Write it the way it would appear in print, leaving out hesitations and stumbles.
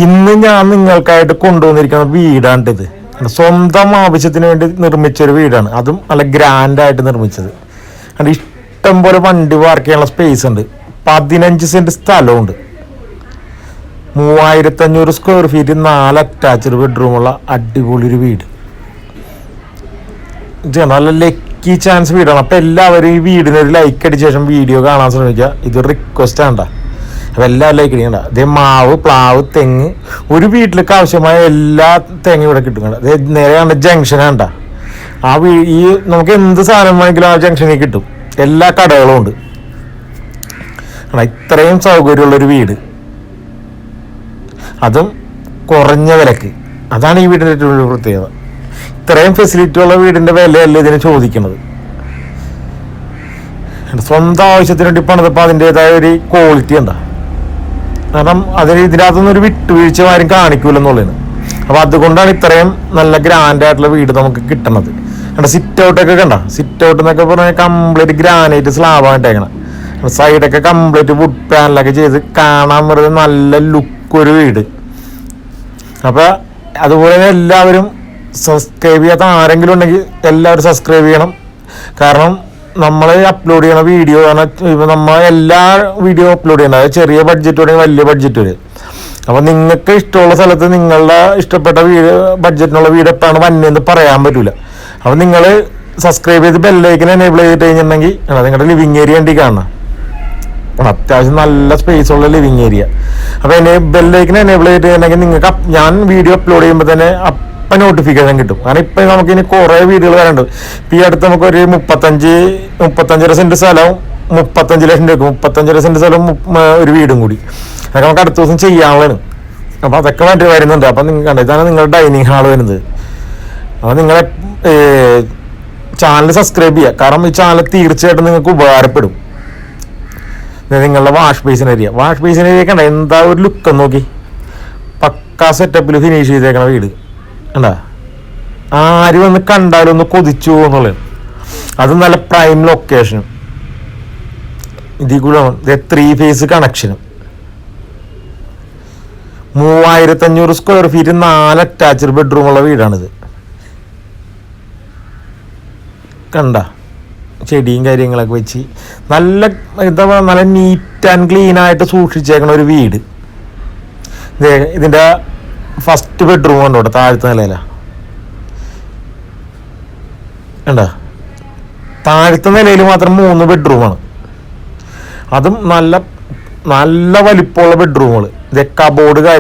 ഇന്ന് ഞാൻ നിങ്ങൾക്കായിട്ട് കൊണ്ടുവന്നിരിക്കുന്ന വീടാണിത്. സ്വന്തം ആവശ്യത്തിന് വേണ്ടി നിർമ്മിച്ചൊരു വീടാണ്, അതും നല്ല ഗ്രാൻഡായിട്ട് നിർമ്മിച്ചത്. അത് ഇഷ്ടം പോലെ വണ്ടി പാർക്ക് ചെയ്യാനുള്ള സ്പേസ് ഉണ്ട്. 15 സെൻറ്റ് സ്ഥലമുണ്ട്. 3500 സ്ക്വയർ ഫീറ്റ് 4 അറ്റാച്ച്ഡ് ബെഡ്റൂമുള്ള അടിപൊളി ഒരു വീട്. ഇത് നല്ല ലക്കി ചാൻസ് വീടാണ്. അപ്പം എല്ലാവരും ഈ വീടിന് ഒരു ലൈക്ക് അടിച്ച ശേഷം വീഡിയോ കാണാൻ ശ്രമിക്കുക. ഇതൊരു റിക്വസ്റ്റ് ആണ്. അപ്പം എല്ലാവരും ലൈക്ക് അടിക്കണ്ട. അതേ മാവ്, പ്ലാവ്, തെങ്ങ്, ഒരു വീട്ടിലേക്ക് ആവശ്യമായ എല്ലാ തെങ്ങും ഇവിടെ കിട്ടും. അതേ നേരെ കണ്ട ജംഗ്ഷനാണ്ട. ഈ നമുക്ക് എന്ത് സാധനം വേണമെങ്കിലും ആ ജംഗ്ഷനിൽ കിട്ടും. എല്ലാ കടകളും ഉണ്ട്. ഇത്രയും സൗകര്യമുള്ളൊരു വീട്, അതും കുറഞ്ഞ വിലക്ക്. അതാണ് ഈ വീടിൻ്റെ ഏറ്റവും വലിയ പ്രത്യേകത. ഇത്രയും ഫെസിലിറ്റി ഉള്ള വീടിൻ്റെ വിലയല്ല ഇതിന് ചോദിക്കുന്നത്. സ്വന്തം ആവശ്യത്തിന് വേണ്ടി പണിതപ്പോൾ അതിൻ്റെതായ ഒരു ക്വാളിറ്റി ഉണ്ടാ. കാരണം ഇതിനകത്തൊന്നും ഒരു വിട്ടുവീഴ്ച ആരും കാണിക്കൂലെന്നുള്ളതാണ്. അപ്പോൾ അതുകൊണ്ടാണ് ഇത്രയും നല്ല ഗ്രാൻഡായിട്ടുള്ള വീട് നമുക്ക് കിട്ടണത്. സിറ്റ് ഔട്ടൊക്കെ കണ്ട, സിറ്റ് ഔട്ട് എന്നൊക്കെ പറഞ്ഞാൽ കംപ്ലീറ്റ് ഗ്രാനൈറ്റ് സ്ലാബായിട്ടേക്കണം. സൈഡൊക്കെ കംപ്ലീറ്റ് വുഡ് പാനലൊക്കെ ചെയ്ത് കാണാൻ പറയുന്നത് നല്ല ലുക്ക് ഒരു വീട്. അപ്പോൾ അതുപോലെ തന്നെ എല്ലാവരും സബ്സ്ക്രൈബ് ചെയ്യാത്ത ആരെങ്കിലും ഉണ്ടെങ്കിൽ എല്ലാവരും സബ്സ്ക്രൈബ് ചെയ്യണം. കാരണം നമ്മൾ അപ്ലോഡ് ചെയ്യണ വീഡിയോ നമ്മൾ എല്ലാ വീഡിയോ അപ്ലോഡ് ചെയ്യണം. അതായത് ചെറിയ ബഡ്ജറ്റ് തുടങ്ങി വലിയ ബഡ്ജറ്റ് വരെ. അപ്പോൾ നിങ്ങൾക്ക് ഇഷ്ടമുള്ള സ്ഥലത്ത് നിങ്ങളുടെ ഇഷ്ടപ്പെട്ട വീട് ബഡ്ജറ്റിനുള്ള വീട് എപ്പോഴാണ് വന്നതെന്ന് പറയാൻ പറ്റില്ല. അപ്പോൾ നിങ്ങൾ സബ്സ്ക്രൈബ് ചെയ്ത് ബെല്ലൈക്കൻ എനേബിൾ ചെയ്തിട്ട് കഴിഞ്ഞിട്ടുണ്ടെങ്കിൽ നിങ്ങളുടെ ലിവിങ് ഏരിയ വേണ്ടി കാണണം. അത്യാവശ്യം നല്ല സ്പേസ് ഉള്ള ലിവിങ് ഏരിയ. അപ്പോൾ ബെല്ലൈക്കൻ എനേബിൾ ചെയ്തിട്ട് കഴിഞ്ഞിട്ടുണ്ടെങ്കിൽ നിങ്ങൾക്ക് ഞാൻ വീഡിയോ അപ്ലോഡ് ചെയ്യുമ്പോൾ തന്നെ അപ്പം നോട്ടിഫിക്കേഷൻ കിട്ടും. കാരണം ഇപ്പം നമുക്ക് ഇനി കുറേ വീഡിയോകൾ വരാനുണ്ട്. ഇപ്പം ഈ അടുത്ത് നമുക്കൊരു 35 സെൻറ്റ് സ്ഥലവും 35 ലക്ഷം രൂപ, 35 സെൻറ്റ് സ്ഥലവും ഒരു വീടും കൂടി അതൊക്കെ നമുക്ക് അടുത്ത ദിവസം ചെയ്യാനുള്ളതാണ്. അപ്പോൾ അതൊക്കെ വേണ്ടി വരുന്നുണ്ട്. അപ്പം നിങ്ങൾ കണ്ടോ, ഇതാണ് നിങ്ങളുടെ ഡൈനിങ് ഹാൾ വരുന്നത്. അപ്പോൾ നിങ്ങളെ ചാനൽ സബ്സ്ക്രൈബ് ചെയ്യുക. കാരണം ഈ ചാനൽ തീർച്ചയായിട്ടും നിങ്ങൾക്ക് ഉപകാരപ്പെടും. നിങ്ങളുടെ വാഷ് ബേസിൻ ഏരിയ കണ്ട എന്താ ഒരു ലുക്ക് നോക്കി. പക്കാ സെറ്റപ്പിൽ ഫിനിഷ് ചെയ്തേക്കണ വീട് കണ്ടാ. ആര് വന്ന് കണ്ടാലും ഒന്ന് കൊതിച്ചു പോകുന്നുള്ളത്. അത് നല്ല പ്രൈം ലൊക്കേഷനും ഇതിൽ കൂടെ 3 ഫേസ് കണക്ഷനും 3500 സ്ക്വയർ ഫീറ്റ് 4 അറ്റാച്ച്ഡ് ബെഡ്റൂമുള്ള വീടാണിത്. കണ്ട ചെടിയും കാര്യങ്ങളൊക്കെ വെച്ച് നല്ല എന്താ പറയുക, നല്ല നീറ്റ് ആൻഡ് ക്ലീൻ ആയിട്ട് സൂക്ഷിച്ചേക്കണ ഒരു വീട്. ഇതിൻ്റെ ഫസ്റ്റ് ബെഡ്റൂം കണ്ടോട്ടെ, താഴത്തെ നിലയിലാണ് കണ്ട. താഴത്തെ നിലയിൽ മാത്രം 3 ബെഡ്റൂമാണ്. അതും നല്ല നല്ല വലിപ്പമുള്ള ബെഡ്റൂമുകൾ. കബോർഡ്